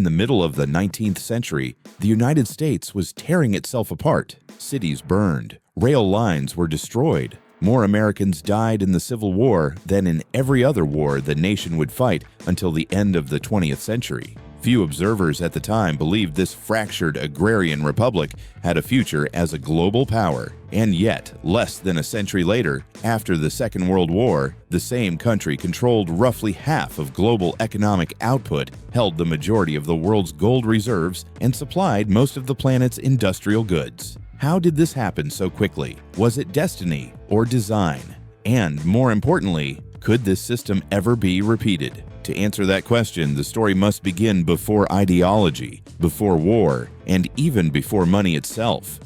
the middle of the 19th century, the United States was tearing itself apart. Cities burned, rail lines were destroyed. More Americans died in the Civil War than in every other war the nation would fight until the end of the 20th century. Few observers at the time believed this fractured agrarian republic had a future as a global power. And yet, less than a century later, after the Second World War, the same country controlled roughly half of global economic output, held the majority of the world's gold reserves, and supplied most of the planet's industrial goods. How did this happen so quickly? Was it destiny or design? And more importantly, could this system ever be repeated? To answer that question, the story must begin before ideology, before war, and even before money itself,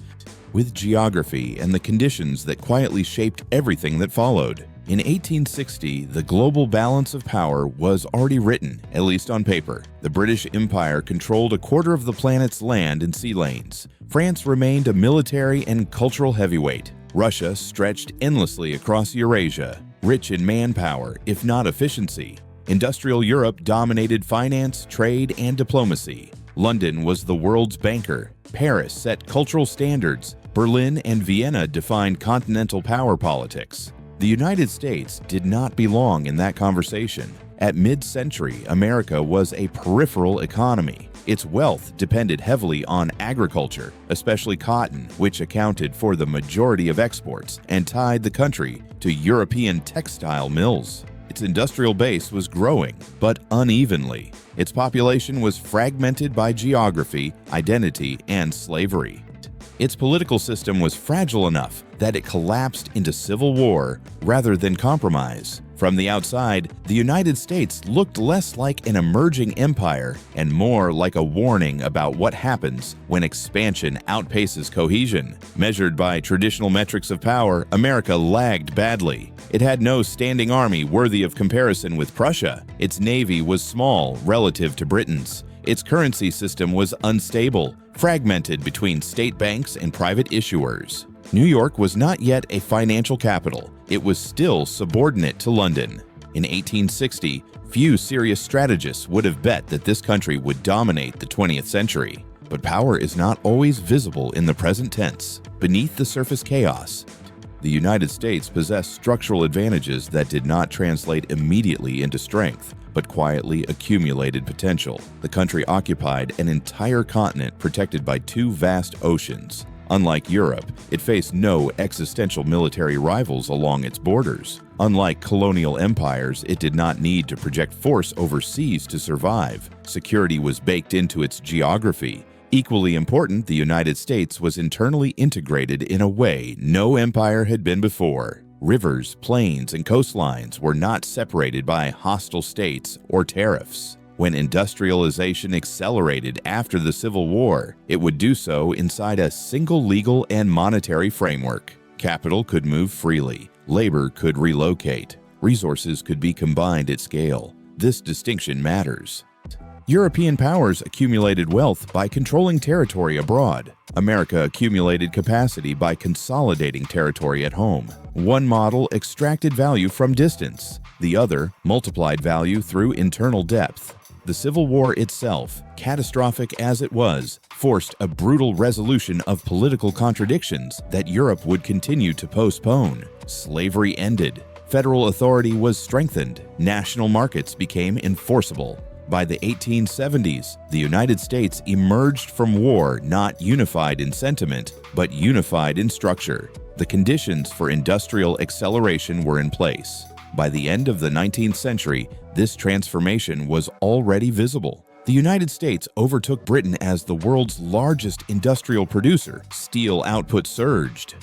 with geography and the conditions that quietly shaped everything that followed. In 1860, the global balance of power was already written, at least on paper. The British Empire controlled a quarter of the planet's land and sea lanes. France remained a military and cultural heavyweight. Russia stretched endlessly across Eurasia, rich in manpower, if not efficiency. Industrial Europe dominated finance, trade, and diplomacy. London was the world's banker. Paris set cultural standards. Berlin and Vienna defined continental power politics. The United States did not belong in that conversation. At mid-century, America was a peripheral economy. Its wealth depended heavily on agriculture, especially cotton, which accounted for the majority of exports and tied the country to European textile mills. Its industrial base was growing, but unevenly. Its population was fragmented by geography, identity, and slavery. Its political system was fragile enough that it collapsed into civil war rather than compromise. From the outside, the United States looked less like an emerging empire and more like a warning about what happens when expansion outpaces cohesion. Measured by traditional metrics of power, America lagged badly. It had no standing army worthy of comparison with Prussia. Its navy was small relative to Britain's. Its currency system was unstable, fragmented between state banks and private issuers. New York was not yet a financial capital. It was still subordinate to London. In 1860, few serious strategists would have bet that this country would dominate the 20th century. But power is not always visible in the present tense. Beneath the surface chaos, the United States possessed structural advantages that did not translate immediately into strength, but quietly accumulated potential. The country occupied an entire continent protected by two vast oceans. Unlike Europe, it faced no existential military rivals along its borders. Unlike colonial empires, it did not need to project force overseas to survive. Security was baked into its geography. Equally important, the United States was internally integrated in a way no empire had been before. Rivers, plains, and coastlines were not separated by hostile states or tariffs. When industrialization accelerated after the Civil War, it would do so inside a single legal and monetary framework. Capital could move freely, labor could relocate, resources could be combined at scale. This distinction matters. European powers accumulated wealth by controlling territory abroad. America accumulated capacity by consolidating territory at home. One model extracted value from distance. The other multiplied value through internal depth. The Civil War itself, catastrophic as it was, forced a brutal resolution of political contradictions that Europe would continue to postpone. Slavery ended. Federal authority was strengthened. National markets became enforceable. By the 1870s, the United States emerged from war not unified in sentiment, but unified in structure. The conditions for industrial acceleration were in place. By the end of the 19th century, this transformation was already visible. The United States overtook Britain as the world's largest industrial producer. Steel output surged.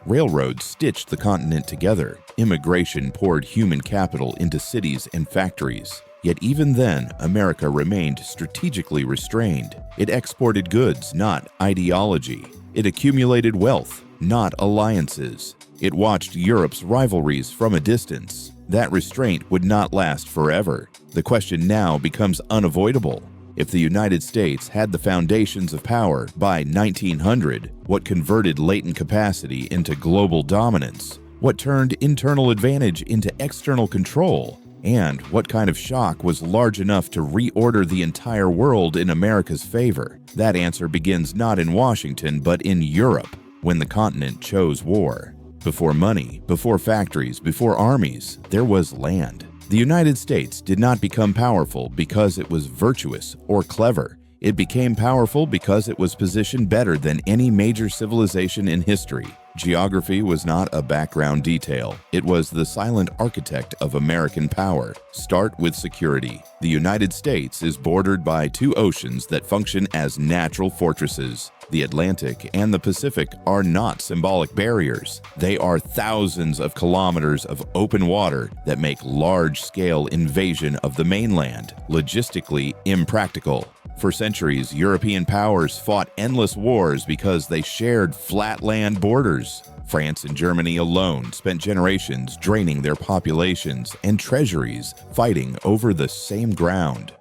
Railroads stitched the continent together. Immigration poured human capital into cities and factories. Yet even then, America remained strategically restrained. It exported goods, not ideology. It accumulated wealth, not alliances. It watched Europe's rivalries from a distance. That restraint would not last forever. The question now becomes unavoidable. If the United States had the foundations of power by 1900, what converted latent capacity into global dominance? What turned internal advantage into external control? And what kind of shock was large enough to reorder the entire world in America's favor? That answer begins not in Washington, but in Europe, when the continent chose war. Before money, before factories, before armies, there was land. The United States did not become powerful because it was virtuous or clever. It became powerful because it was positioned better than any major civilization in history. Geography was not a background detail. It was the silent architect of American power. Start with security. The United States is bordered by two oceans that function as natural fortresses. The Atlantic and the Pacific are not symbolic barriers. They are thousands of kilometers of open water that make large-scale invasion of the mainland logistically impractical. For centuries, European powers fought endless wars because they shared flat land borders. France and Germany alone spent generations draining their populations and treasuries fighting over the same ground.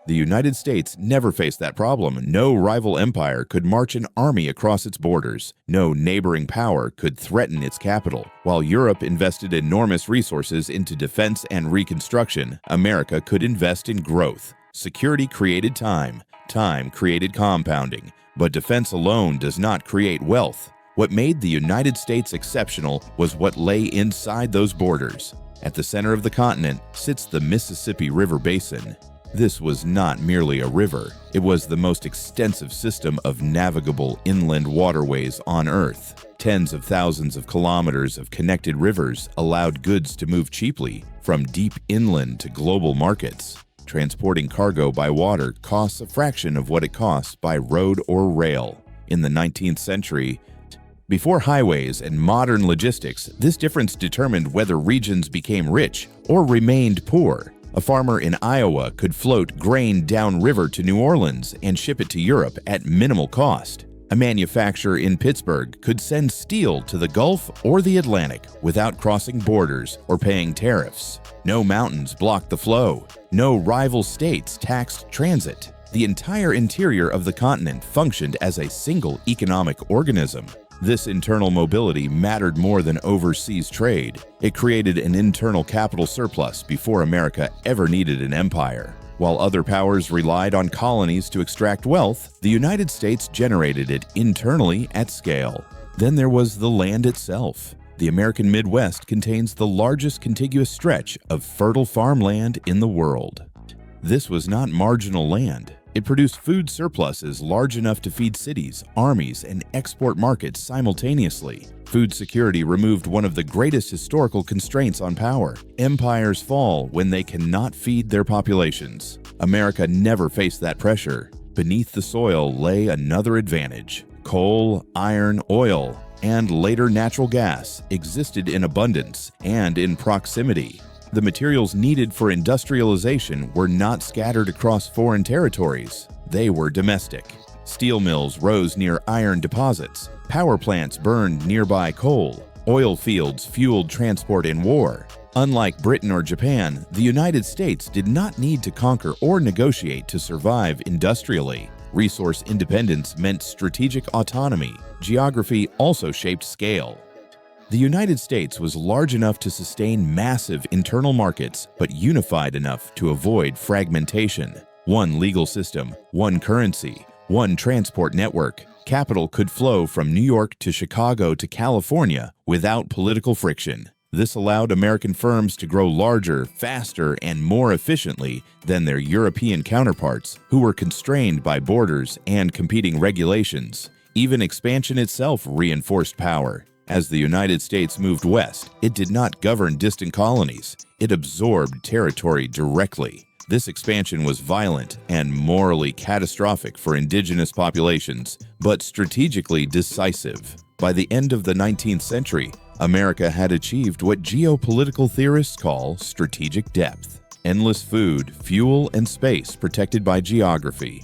The United States never faced that problem. No rival empire could march an army across its borders. No neighboring power could threaten its capital. While Europe invested enormous resources into defense and reconstruction, America could invest in growth. Security created time. Time created compounding. But defense alone does not create wealth. What made the United States exceptional was what lay inside those borders. At the center of the continent sits the Mississippi River Basin. This was not merely a river. It was the most extensive system of navigable inland waterways on Earth. Tens of thousands of kilometers of connected rivers allowed goods to move cheaply from deep inland to global markets. Transporting cargo by water costs a fraction of what it costs by road or rail. In the 19th century, before highways and modern logistics, this difference determined whether regions became rich or remained poor. A farmer in Iowa could float grain downriver to New Orleans and ship it to Europe at minimal cost. A manufacturer in Pittsburgh could send steel to the Gulf or the Atlantic without crossing borders or paying tariffs. No mountains blocked the flow. No rival states taxed transit. The entire interior of the continent functioned as a single economic organism. This internal mobility mattered more than overseas trade. It created an internal capital surplus before America ever needed an empire. While other powers relied on colonies to extract wealth, the United States generated it internally at scale. Then there was the land itself. The American Midwest contains the largest contiguous stretch of fertile farmland in the world. This was not marginal land. It produced food surpluses large enough to feed cities, armies, and export markets simultaneously. Food security removed one of the greatest historical constraints on power. Empires fall when they cannot feed their populations. America never faced that pressure. Beneath the soil lay another advantage. Coal, iron, oil, and later natural gas existed in abundance and in proximity. The materials needed for industrialization were not scattered across foreign territories. They were domestic. Steel mills rose near iron deposits. Power plants burned nearby coal. Oil fields fueled transport in war. Unlike Britain or Japan, the United States did not need to conquer or negotiate to survive industrially. Resource independence meant strategic autonomy. Geography also shaped scale. The United States was large enough to sustain massive internal markets, but unified enough to avoid fragmentation. One legal system, one currency, one transport network. Capital could flow from New York to Chicago to California without political friction. This allowed American firms to grow larger, faster, and more efficiently than their European counterparts, who were constrained by borders and competing regulations. Even expansion itself reinforced power. As the United States moved west, it did not govern distant colonies. It absorbed territory directly. This expansion was violent and morally catastrophic for indigenous populations, but strategically decisive. By the end of the 19th century, America had achieved what geopolitical theorists call strategic depth. Endless food, fuel, and space protected by geography.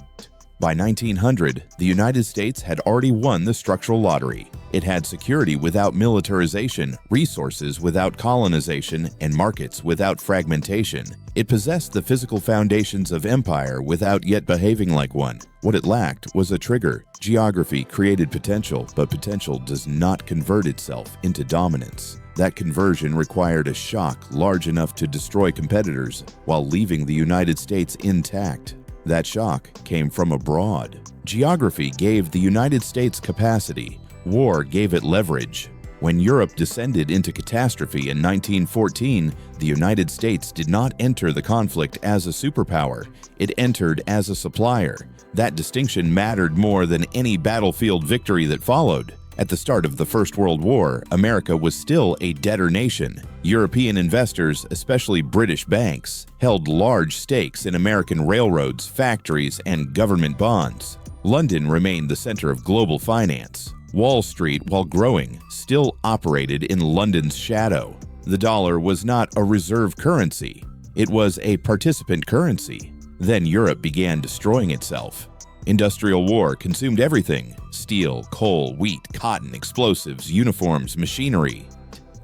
By 1900, the United States had already won the structural lottery. It had security without militarization, resources without colonization, and markets without fragmentation. It possessed the physical foundations of empire without yet behaving like one. What it lacked was a trigger. Geography created potential, but potential does not convert itself into dominance. That conversion required a shock large enough to destroy competitors while leaving the United States intact. That shock came from abroad. Geography gave the United States capacity. War gave it leverage. When Europe descended into catastrophe in 1914, the United States did not enter the conflict as a superpower. It entered as a supplier. That distinction mattered more than any battlefield victory that followed. At the start of the First World War, America was still a debtor nation. European investors, especially British banks, held large stakes in American railroads, factories, and government bonds. London remained the center of global finance. Wall Street, while growing, still operated in London's shadow. The dollar was not a reserve currency. It was a participant currency. Then Europe began destroying itself. Industrial war consumed everything: steel, coal, wheat, cotton, explosives, uniforms, machinery.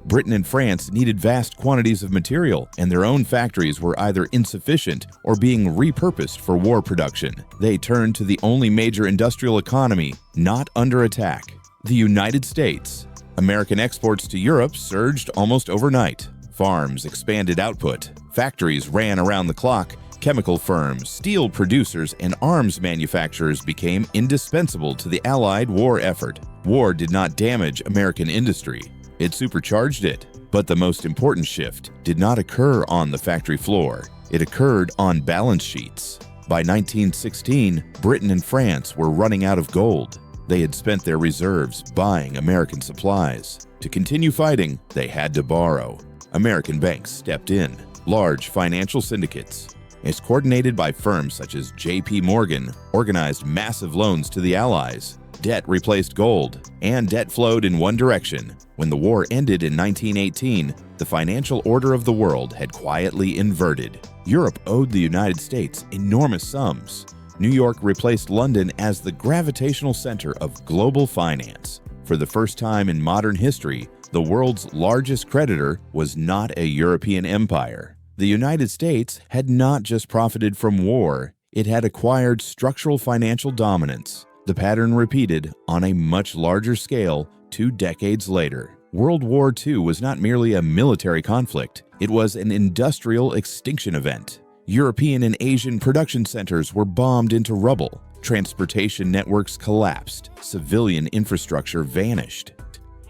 Britain and France needed vast quantities of material, and their own factories were either insufficient or being repurposed for war production. They turned to the only major industrial economy not under attack: the United States. American exports to Europe surged almost overnight. Farms expanded output. Factories ran around the clock. Chemical firms, steel producers, and arms manufacturers became indispensable to the Allied war effort. War did not damage American industry. It supercharged it. But the most important shift did not occur on the factory floor. It occurred on balance sheets. By 1916, Britain and France were running out of gold. They had spent their reserves buying American supplies. To continue fighting, they had to borrow. American banks stepped in. Large financial syndicates, as coordinated by firms such as J.P. Morgan, organized massive loans to the Allies. Debt replaced gold, and debt flowed in one direction. When the war ended in 1918, the financial order of the world had quietly inverted. Europe owed the United States enormous sums. New York replaced London as the gravitational center of global finance. For the first time in modern history, the world's largest creditor was not a European empire. The United States had not just profited from war, it had acquired structural financial dominance. The pattern repeated on a much larger scale 2 decades later. World War II was not merely a military conflict, it was an industrial extinction event. European and Asian production centers were bombed into rubble. Transportation networks collapsed. Civilian infrastructure vanished.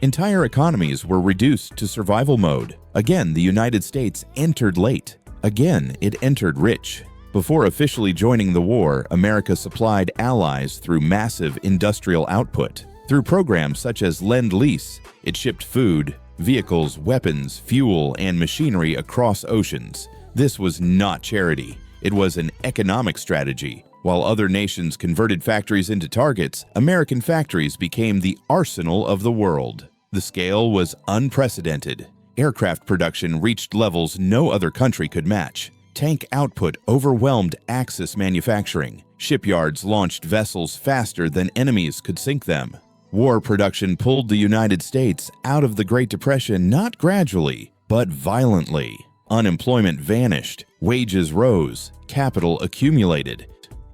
Entire economies were reduced to survival mode. Again, the United States entered late. Again, it entered rich. Before officially joining the war, America supplied allies through massive industrial output. Through programs such as Lend-Lease, it shipped food, vehicles, weapons, fuel, and machinery across oceans. This was not charity. It was an economic strategy. While other nations converted factories into targets, American factories became the arsenal of the world. The scale was unprecedented. Aircraft production reached levels no other country could match. Tank output overwhelmed Axis manufacturing. Shipyards launched vessels faster than enemies could sink them. War production pulled the United States out of the Great Depression not gradually, but violently. Unemployment vanished, wages rose, capital accumulated.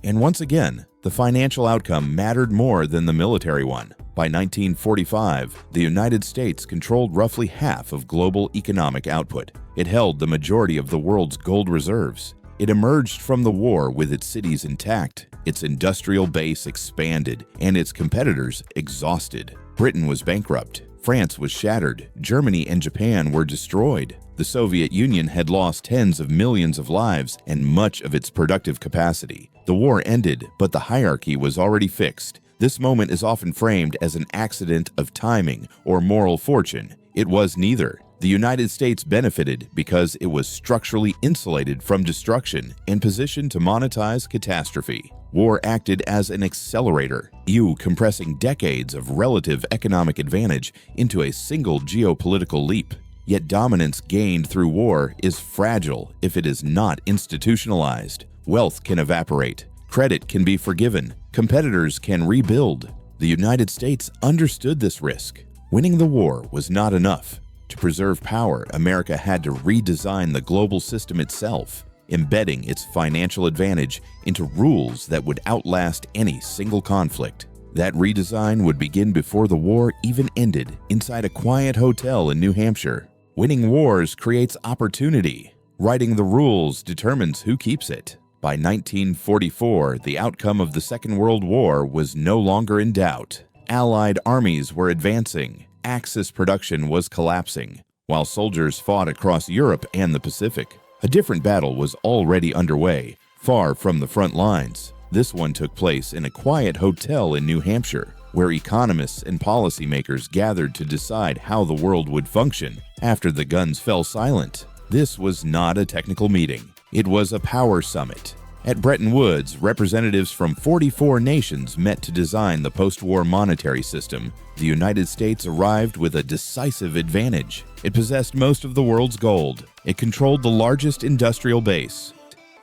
And once again, the financial outcome mattered more than the military one. By 1945, the United States controlled roughly half of global economic output. It held the majority of the world's gold reserves. It emerged from the war with its cities intact, its industrial base expanded, and its competitors exhausted. Britain was bankrupt. France was shattered. Germany and Japan were destroyed. The Soviet Union had lost tens of millions of lives and much of its productive capacity. The war ended, but the hierarchy was already fixed. This moment is often framed as an accident of timing or moral fortune. It was neither. The United States benefited because it was structurally insulated from destruction and positioned to monetize catastrophe. War acted as an accelerator, compressing decades of relative economic advantage into a single geopolitical leap. Yet dominance gained through war is fragile if it is not institutionalized. Wealth can evaporate. Credit can be forgiven. Competitors can rebuild. The United States understood this risk. Winning the war was not enough. To preserve power, America had to redesign the global system itself, embedding its financial advantage into rules that would outlast any single conflict. That redesign would begin before the war even ended, inside a quiet hotel in New Hampshire. Winning wars creates opportunity. Writing the rules determines who keeps it. By 1944, the outcome of the Second World War was no longer in doubt. Allied armies were advancing. Axis production was collapsing, while soldiers fought across Europe and the Pacific. A different battle was already underway, far from the front lines. This one took place in a quiet hotel in New Hampshire, where economists and policymakers gathered to decide how the world would function after the guns fell silent. This was not a technical meeting. It was a power summit. At Bretton Woods, representatives from 44 nations met to design the post-war monetary system. The United States arrived with a decisive advantage. It possessed most of the world's gold. It controlled the largest industrial base.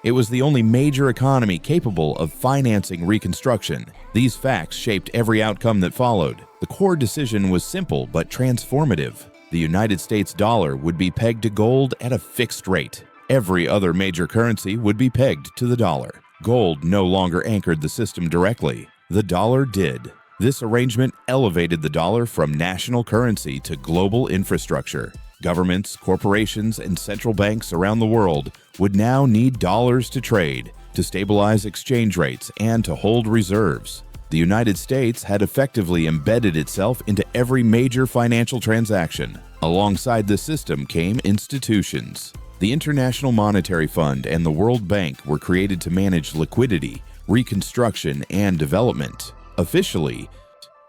It was the only major economy capable of financing reconstruction. These facts shaped every outcome that followed. The core decision was simple but transformative. The United States dollar would be pegged to gold at a fixed rate. Every other major currency would be pegged to the dollar. Gold no longer anchored the system directly. The dollar did. This arrangement elevated the dollar from national currency to global infrastructure. Governments, corporations, and central banks around the world would now need dollars to trade, to stabilize exchange rates, and to hold reserves. The United States had effectively embedded itself into every major financial transaction. Alongside the system came institutions. The International Monetary Fund and the World Bank were created to manage liquidity, reconstruction, and development. Officially,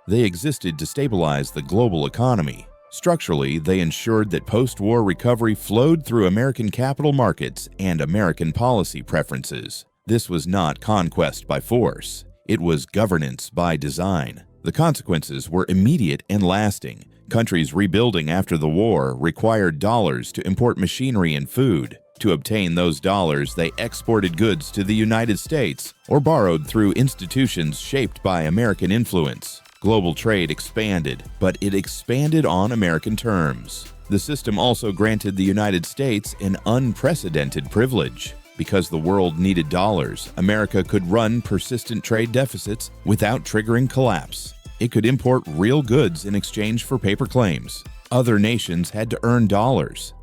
they existed to stabilize the global economy. Structurally, they ensured that post-war recovery flowed through American capital markets and American policy preferences. This was not conquest by force. It was governance by design. The consequences were immediate and lasting. Countries rebuilding after the war required dollars to import machinery and food. To obtain those dollars, they exported goods to the United States or borrowed through institutions shaped by American influence. Global trade expanded, but it expanded on American terms. The system also granted the United States an unprecedented privilege. Because the world needed dollars, America could run persistent trade deficits without triggering collapse. It could import real goods in exchange for paper claims. Other nations had to earn dollars.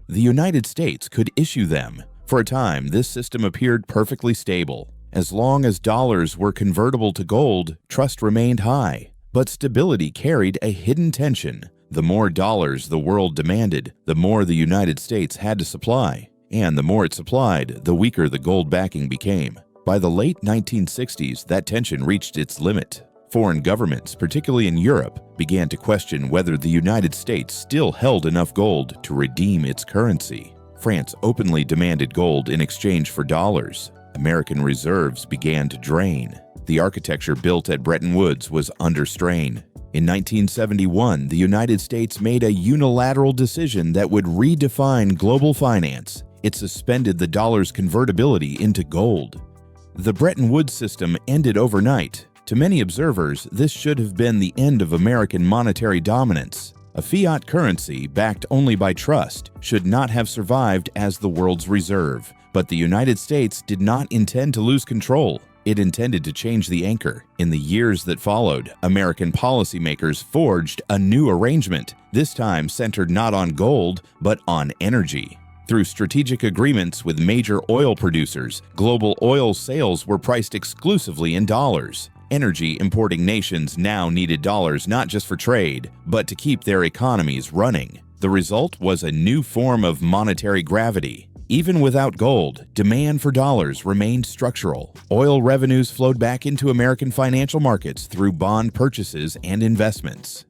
The United States could issue them. For a time, this system appeared perfectly stable. As long as dollars were convertible to gold, trust remained high. But stability carried a hidden tension. The more dollars the world demanded, the more the United States had to supply. And the more it supplied, the weaker the gold backing became. By the late 1960s, that tension reached its limit. Foreign governments, particularly in Europe, began to question whether the United States still held enough gold to redeem its currency. France openly demanded gold in exchange for dollars. American reserves began to drain. The architecture built at Bretton Woods was under strain. In 1971, the United States made a unilateral decision that would redefine global finance. It suspended the dollar's convertibility into gold. The Bretton Woods system ended overnight. To many observers, this should have been the end of American monetary dominance. A fiat currency, backed only by trust, should not have survived as the world's reserve. But the United States did not intend to lose control. It intended to change the anchor. In the years that followed, American policymakers forged a new arrangement, this time centered not on gold, but on energy. Through strategic agreements with major oil producers, global oil sales were priced exclusively in dollars. Energy importing nations now needed dollars not just for trade, but to keep their economies running. The result was a new form of monetary gravity. Even without gold, demand for dollars remained structural. Oil revenues flowed back into American financial markets through bond purchases and investments.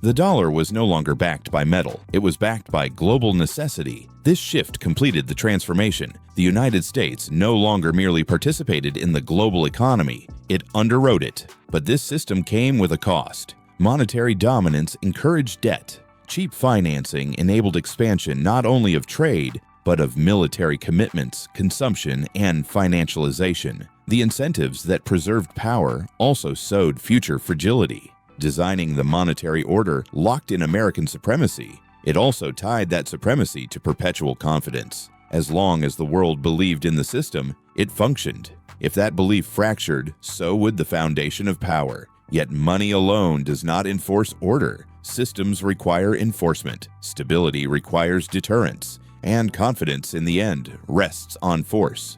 The dollar was no longer backed by metal. It was backed by global necessity. This shift completed the transformation. The United States no longer merely participated in the global economy. It underwrote it. But this system came with a cost. Monetary dominance encouraged debt. Cheap financing enabled expansion not only of trade, but of military commitments, consumption, and financialization. The incentives that preserved power also sowed future fragility. Designing the monetary order locked in American supremacy. It also tied that supremacy to perpetual confidence. As long as the world believed in the system, it functioned. If that belief fractured, so would the foundation of power. Yet money alone does not enforce order. Systems require enforcement, stability requires deterrence, and confidence in the end rests on force.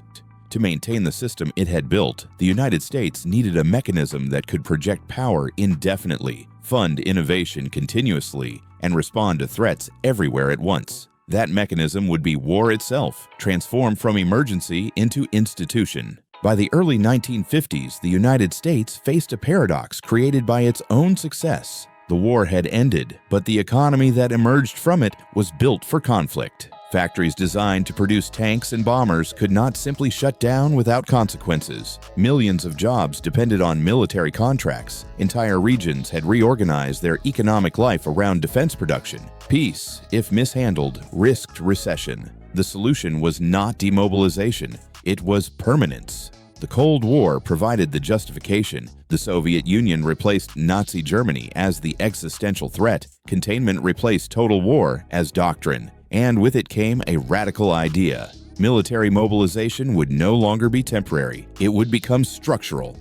To maintain the system it had built, the United States needed a mechanism that could project power indefinitely, fund innovation continuously, and respond to threats everywhere at once. That mechanism would be war itself, transformed from emergency into institution. By the early 1950s, the United States faced a paradox created by its own success. The war had ended, but the economy that emerged from it was built for conflict. Factories designed to produce tanks and bombers could not simply shut down without consequences. Millions of jobs depended on military contracts. Entire regions had reorganized their economic life around defense production. Peace, if mishandled, risked recession. The solution was not demobilization, it was permanence. The Cold War provided the justification. The Soviet Union replaced Nazi Germany as the existential threat. Containment replaced total war as doctrine. And with it came a radical idea. Military mobilization would no longer be temporary. It would become structural.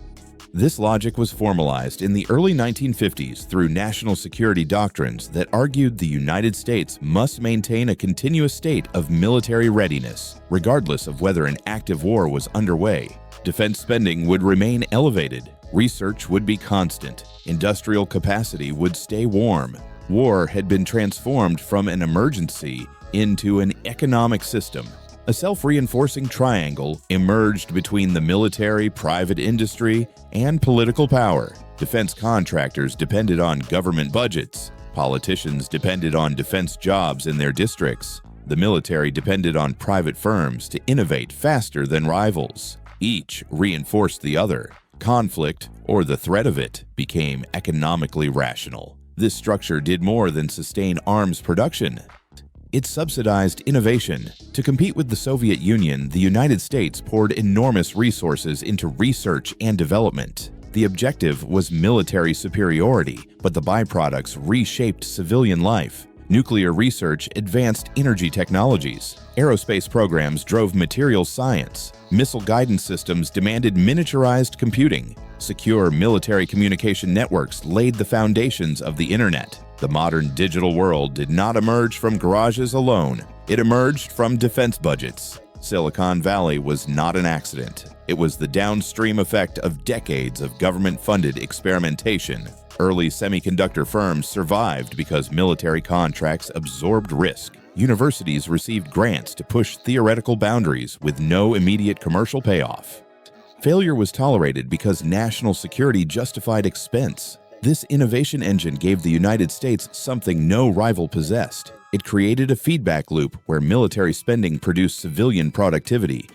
This logic was formalized in the early 1950s through national security doctrines that argued the United States must maintain a continuous state of military readiness, regardless of whether an active war was underway. Defense spending would remain elevated. Research would be constant. Industrial capacity would stay warm. War had been transformed from an emergency into an economic system. A self-reinforcing triangle emerged between the military, private industry, and political power. Defense contractors depended on government budgets. Politicians depended on defense jobs in their districts. The military depended on private firms to innovate faster than rivals. Each reinforced the other. Conflict, or the threat of it, became economically rational. This structure did more than sustain arms production. It subsidized innovation. To compete with the Soviet Union, the United States poured enormous resources into research and development. The objective was military superiority, but the byproducts reshaped civilian life. Nuclear research advanced energy technologies. Aerospace programs drove materials science. Missile guidance systems demanded miniaturized computing. Secure military communication networks laid the foundations of the internet. The modern digital world did not emerge from garages alone. It emerged from defense budgets. Silicon Valley was not an accident. It was the downstream effect of decades of government-funded experimentation. Early semiconductor firms survived because military contracts absorbed risk. Universities received grants to push theoretical boundaries with no immediate commercial payoff. Failure was tolerated because national security justified expense. This innovation engine gave the United States something no rival possessed. It created a feedback loop where military spending produced civilian productivity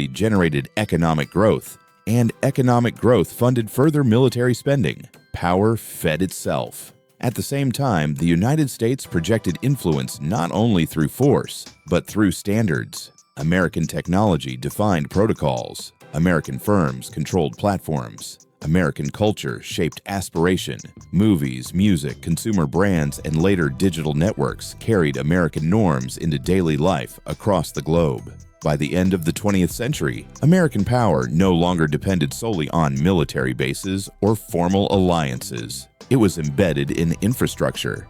generated economic growth, and economic growth funded further military spending. Power fed itself. At the same time, the United States projected influence not only through force, but through standards. American technology defined protocols. American firms controlled platforms. American culture shaped aspiration. Movies, music, consumer brands, and later digital networks carried American norms into daily life across the globe. By the end of the 20th century, American power no longer depended solely on military bases or formal alliances. It was embedded in infrastructure.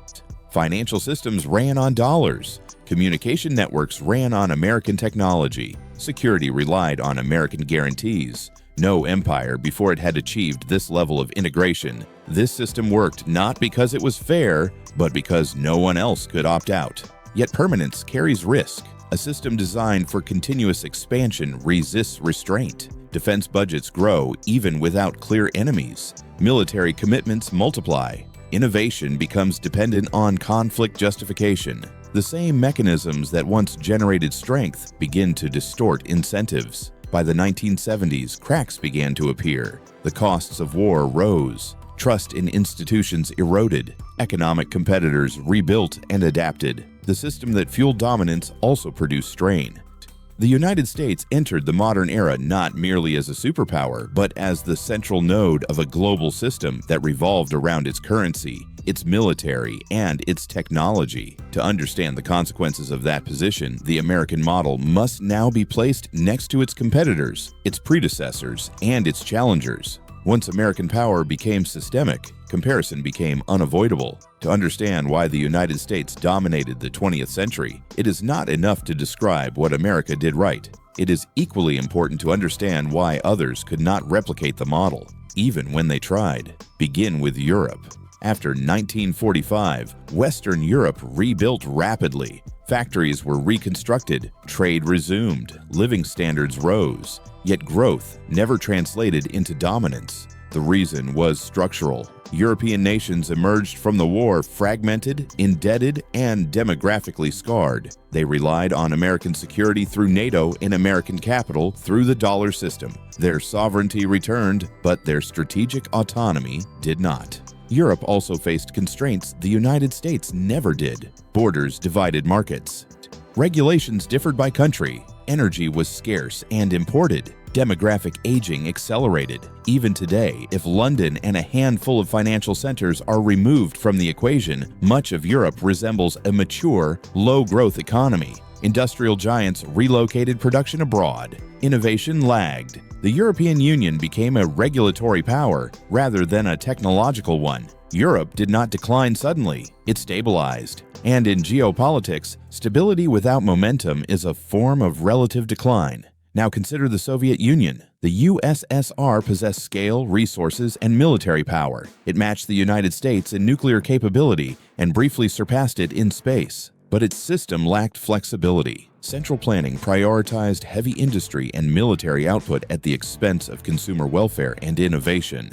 Financial systems ran on dollars. Communication networks ran on American technology. Security relied on American guarantees. No empire before it had achieved this level of integration. This system worked not because it was fair, but because no one else could opt out. Yet permanence carries risk. A system designed for continuous expansion resists restraint. Defense budgets grow even without clear enemies. Military commitments multiply. Innovation becomes dependent on conflict justification. The same mechanisms that once generated strength begin to distort incentives. By the 1970s, cracks began to appear. The costs of war rose. Trust in institutions eroded. Economic competitors rebuilt and adapted. The system that fueled dominance also produced strain. The United States entered the modern era not merely as a superpower, but as the central node of a global system that revolved around its currency, its military, and its technology. To understand the consequences of that position, the American model must now be placed next to its competitors, its predecessors, and its challengers. Once American power became systemic, comparison became unavoidable. To understand why the United States dominated the 20th century, it is not enough to describe what America did right. It is equally important to understand why others could not replicate the model, even when they tried. Begin with Europe. After 1945, Western Europe rebuilt rapidly. Factories were reconstructed, trade resumed, living standards rose, yet growth never translated into dominance. The reason was structural. European nations emerged from the war fragmented, indebted, and demographically scarred. They relied on American security through NATO and American capital through the dollar system. Their sovereignty returned, but their strategic autonomy did not. Europe also faced constraints the United States never did. Borders divided markets. Regulations differed by country. Energy was scarce and imported. Demographic aging accelerated. Even today, if London and a handful of financial centers are removed from the equation, much of Europe resembles a mature, low-growth economy. Industrial giants relocated production abroad. Innovation lagged. The European Union became a regulatory power rather than a technological one. Europe did not decline suddenly, it stabilized. And in geopolitics, stability without momentum is a form of relative decline. Now consider the Soviet Union. The USSR possessed scale, resources, and military power. It matched the United States in nuclear capability and briefly surpassed it in space. But its system lacked flexibility. Central planning prioritized heavy industry and military output at the expense of consumer welfare and innovation.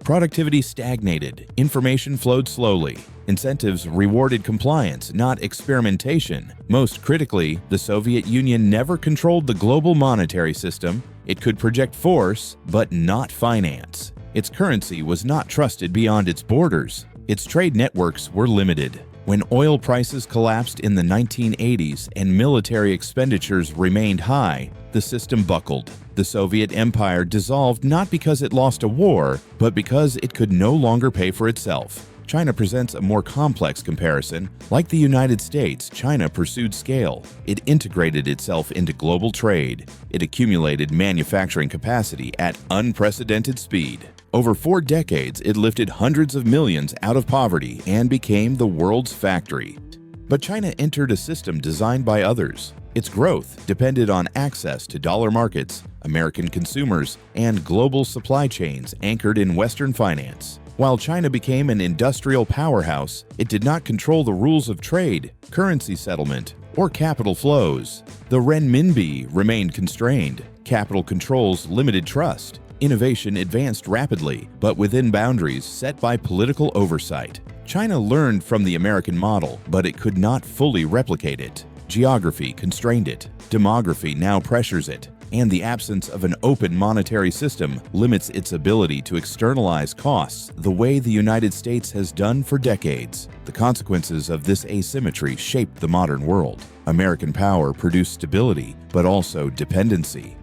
Productivity stagnated. Information flowed slowly. Incentives rewarded compliance, not experimentation. Most critically, the Soviet Union never controlled the global monetary system. It could project force, but not finance. Its currency was not trusted beyond its borders. Its trade networks were limited. When oil prices collapsed in the 1980s and military expenditures remained high, the system buckled. The Soviet Empire dissolved not because it lost a war, but because it could no longer pay for itself. China presents a more complex comparison. Like the United States, China pursued scale. It integrated itself into global trade. It accumulated manufacturing capacity at unprecedented speed. Over 4 decades, it lifted hundreds of millions out of poverty and became the world's factory. But China entered a system designed by others. Its growth depended on access to dollar markets, American consumers, and global supply chains anchored in Western finance. While China became an industrial powerhouse, it did not control the rules of trade, currency settlement, or capital flows. The renminbi remained constrained. Capital controls limited trust. Innovation advanced rapidly, but within boundaries set by political oversight. China learned from the American model, but it could not fully replicate it. Geography constrained it. Demography now pressures it. And the absence of an open monetary system limits its ability to externalize costs the way the United States has done for decades. The consequences of this asymmetry shaped the modern world. American power produced stability, but also dependency.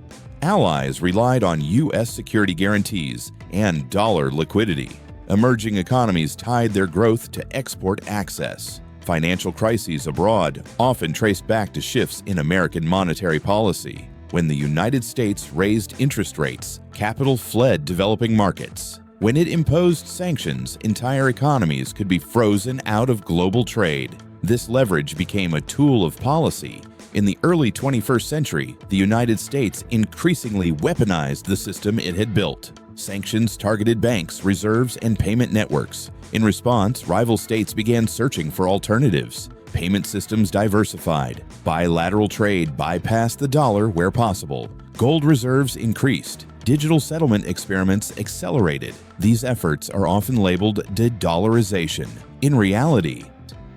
Allies relied on U.S. security guarantees and dollar liquidity. Emerging economies tied their growth to export access. Financial crises abroad often traced back to shifts in American monetary policy. When the United States raised interest rates, capital fled developing markets. When it imposed sanctions, entire economies could be frozen out of global trade. This leverage became a tool of policy. In the early 21st century, the United States increasingly weaponized the system it had built. Sanctions targeted banks, reserves, and payment networks. In response, rival states began searching for alternatives. Payment systems diversified. Bilateral trade bypassed the dollar where possible. Gold reserves increased. Digital settlement experiments accelerated. These efforts are often labeled de-dollarization. In reality,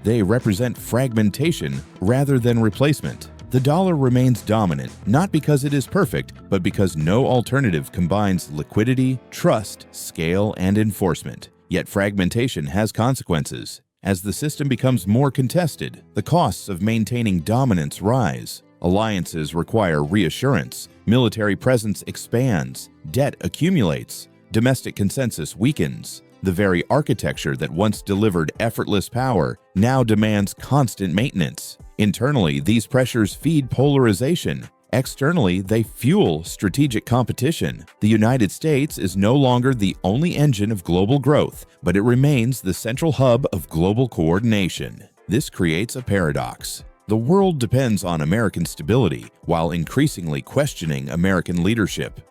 they represent fragmentation rather than replacement. The dollar remains dominant, not because it is perfect, but because no alternative combines liquidity, trust, scale, and enforcement. Yet fragmentation has consequences. As the system becomes more contested, the costs of maintaining dominance rise. Alliances require reassurance. Military presence expands. Debt accumulates. Domestic consensus weakens. The very architecture that once delivered effortless power now demands constant maintenance. Internally, these pressures feed polarization. Externally, they fuel strategic competition. The United States is no longer the only engine of global growth, but it remains the central hub of global coordination. This creates a paradox. The world depends on American stability while increasingly questioning American leadership.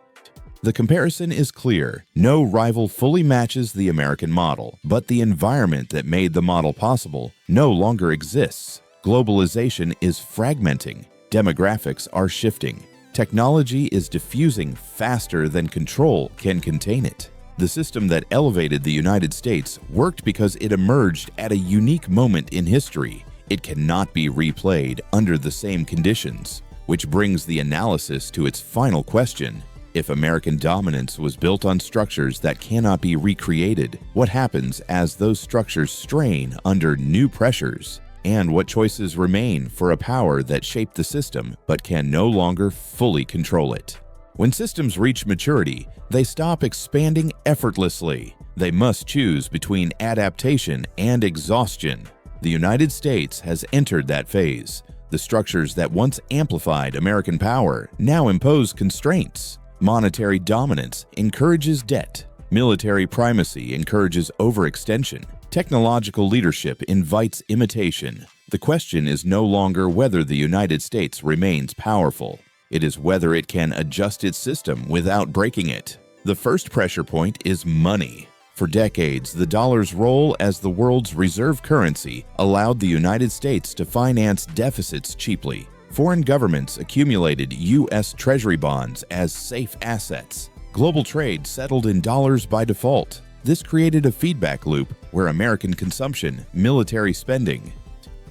The comparison is clear. No rival fully matches the American model, but the environment that made the model possible no longer exists. Globalization is fragmenting. Demographics are shifting. Technology is diffusing faster than control can contain it. The system that elevated the United States worked because it emerged at a unique moment in history. It cannot be replayed under the same conditions, which brings the analysis to its final question. If American dominance was built on structures that cannot be recreated, what happens as those structures strain under new pressures? And what choices remain for a power that shaped the system but can no longer fully control it? When systems reach maturity, they stop expanding effortlessly. They must choose between adaptation and exhaustion. The United States has entered that phase. The structures that once amplified American power now impose constraints. Monetary dominance encourages debt. Military primacy encourages overextension. Technological leadership invites imitation. The question is no longer whether the United States remains powerful. It is whether it can adjust its system without breaking it. The first pressure point is money. For decades, the dollar's role as the world's reserve currency allowed the United States to finance deficits cheaply. Foreign governments accumulated U.S. Treasury bonds as safe assets. Global trade settled in dollars by default. This created a feedback loop where American consumption, military spending,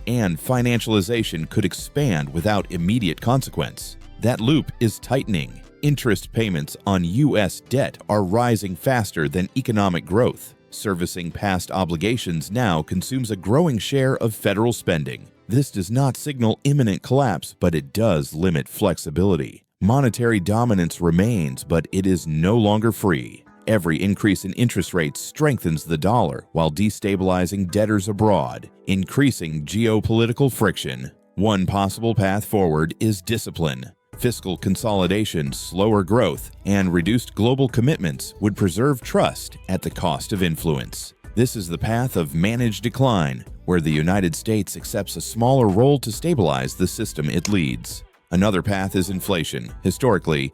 and financialization could expand without immediate consequence. That loop is tightening. Interest payments on U.S. debt are rising faster than economic growth. Servicing past obligations now consumes a growing share of federal spending. This does not signal imminent collapse, but it does limit flexibility. Monetary dominance remains, but it is no longer free. Every increase in interest rates strengthens the dollar while destabilizing debtors abroad, increasing geopolitical friction. One possible path forward is discipline. Fiscal consolidation, slower growth, and reduced global commitments would preserve trust at the cost of influence. This is the path of managed decline, where the United States accepts a smaller role to stabilize the system it leads. Another path is inflation. Historically,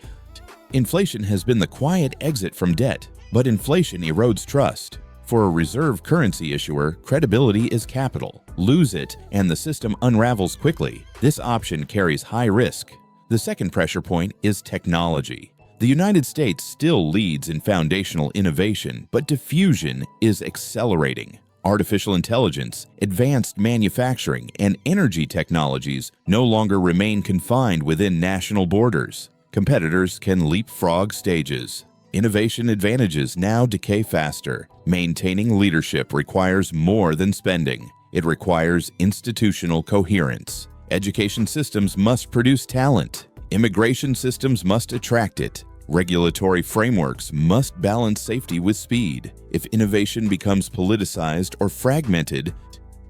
inflation has been the quiet exit from debt, but inflation erodes trust. For a reserve currency issuer, credibility is capital. Lose it, and the system unravels quickly. This option carries high risk. The second pressure point is technology. The United States still leads in foundational innovation, but diffusion is accelerating. Artificial intelligence, advanced manufacturing, and energy technologies no longer remain confined within national borders. Competitors can leapfrog stages. Innovation advantages now decay faster. Maintaining leadership requires more than spending. It requires institutional coherence. Education systems must produce talent. Immigration systems must attract it. Regulatory frameworks must balance safety with speed. If innovation becomes politicized or fragmented,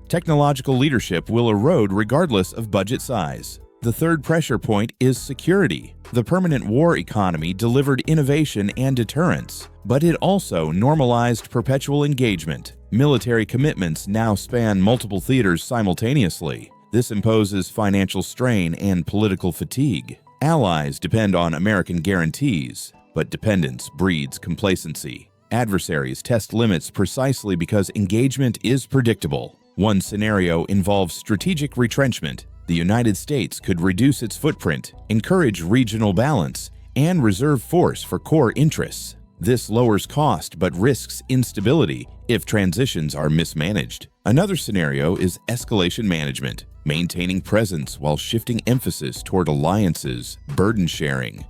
technological leadership will erode regardless of budget size. The third pressure point is security. The permanent war economy delivered innovation and deterrence, but it also normalized perpetual engagement. Military commitments now span multiple theaters simultaneously. This imposes financial strain and political fatigue. Allies depend on American guarantees, but dependence breeds complacency. Adversaries test limits precisely because engagement is predictable. One scenario involves strategic retrenchment. The United States could reduce its footprint, encourage regional balance, and reserve force for core interests. This lowers cost but risks instability if transitions are mismanaged. Another scenario is escalation management, maintaining presence while shifting emphasis toward alliances, burden sharing,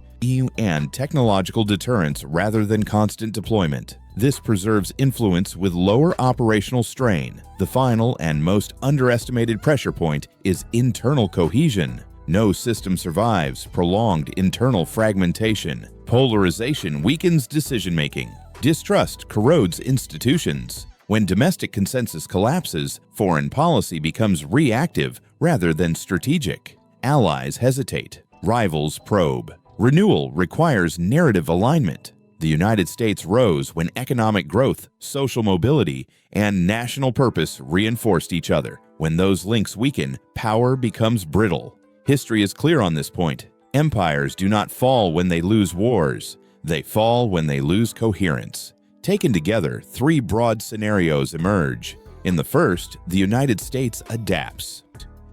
and technological deterrence rather than constant deployment. This preserves influence with lower operational strain. The final and most underestimated pressure point is internal cohesion. No system survives prolonged internal fragmentation. Polarization weakens decision-making. Distrust corrodes institutions. When domestic consensus collapses, foreign policy becomes reactive rather than strategic. Allies hesitate. Rivals probe. Renewal requires narrative alignment. The United States rose when economic growth, social mobility, and national purpose reinforced each other. When those links weaken, power becomes brittle. History is clear on this point. Empires do not fall when they lose wars. They fall when they lose coherence. Taken together, three broad scenarios emerge. In the first, the United States adapts.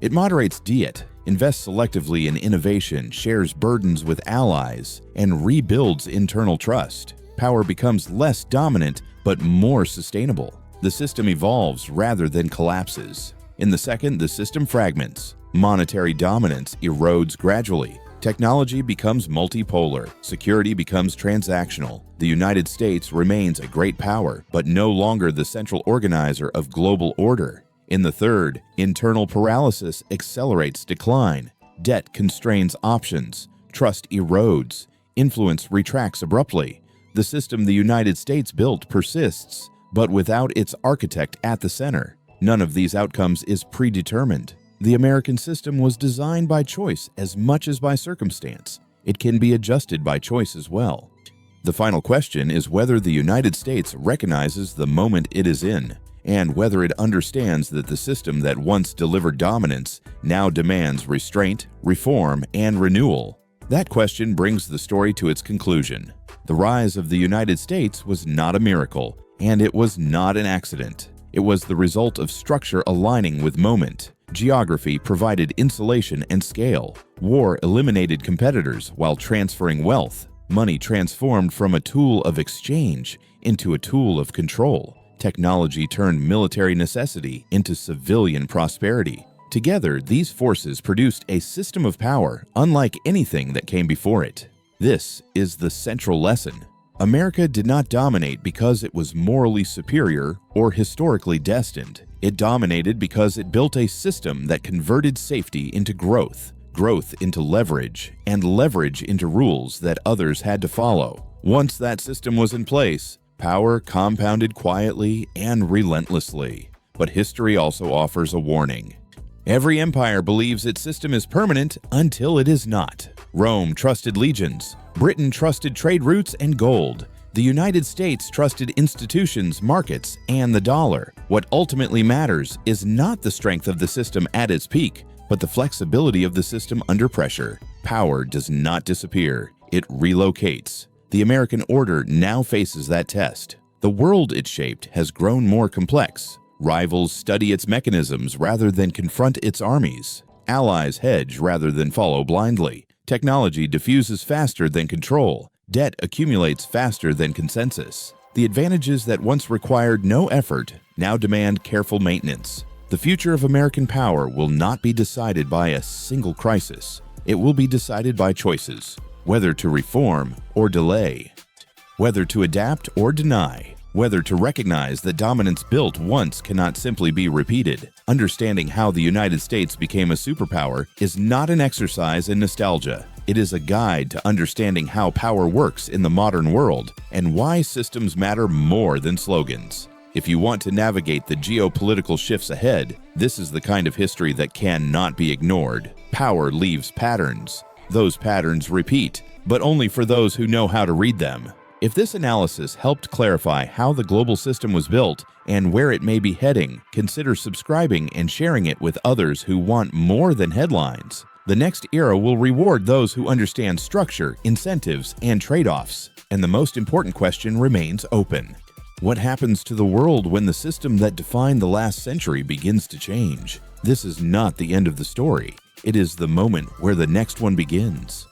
It moderates debt, invests selectively in innovation, shares burdens with allies, and rebuilds internal trust. Power becomes less dominant but more sustainable. The system evolves rather than collapses. In the second, the system fragments. Monetary dominance erodes gradually. Technology becomes multipolar. Security becomes transactional. The United States remains a great power, but no longer the central organizer of global order. In the third, internal paralysis accelerates decline. Debt constrains options. Trust erodes. Influence retracts abruptly. The system the United States built persists, but without its architect at the center. None of these outcomes is predetermined. The American system was designed by choice as much as by circumstance. It can be adjusted by choice as well. The final question is whether the United States recognizes the moment it is in, and whether it understands that the system that once delivered dominance now demands restraint, reform, and renewal. That question brings the story to its conclusion. The rise of the United States was not a miracle, and it was not an accident. It was the result of structure aligning with moment. Geography provided insulation and scale. War eliminated competitors while transferring wealth. Money transformed from a tool of exchange into a tool of control. Technology turned military necessity into civilian prosperity. Together, these forces produced a system of power unlike anything that came before it. This is the central lesson. America did not dominate because it was morally superior or historically destined. It dominated because it built a system that converted safety into growth, growth into leverage, and leverage into rules that others had to follow. Once that system was in place, power compounded quietly and relentlessly. But history also offers a warning. Every empire believes its system is permanent until it is not. Rome trusted legions. Britain trusted trade routes and gold. The United States trusted institutions, markets, and the dollar. What ultimately matters is not the strength of the system at its peak, but the flexibility of the system under pressure. Power does not disappear. It relocates. The American order now faces that test. The world it shaped has grown more complex. Rivals study its mechanisms rather than confront its armies. Allies hedge rather than follow blindly. Technology diffuses faster than control. Debt accumulates faster than consensus. The advantages that once required no effort now demand careful maintenance. The future of American power will not be decided by a single crisis. It will be decided by choices, whether to reform or delay, whether to adapt or deny, whether to recognize that dominance built once cannot simply be repeated. Understanding how the United States became a superpower is not an exercise in nostalgia. It is a guide to understanding how power works in the modern world and why systems matter more than slogans. If you want to navigate the geopolitical shifts ahead, this is the kind of history that cannot be ignored. Power leaves patterns. Those patterns repeat, but only for those who know how to read them. If this analysis helped clarify how the global system was built and where it may be heading, consider subscribing and sharing it with others who want more than headlines. The next era will reward those who understand structure, incentives, and trade-offs. And the most important question remains open. What happens to the world when the system that defined the last century begins to change? This is not the end of the story. It is the moment where the next one begins.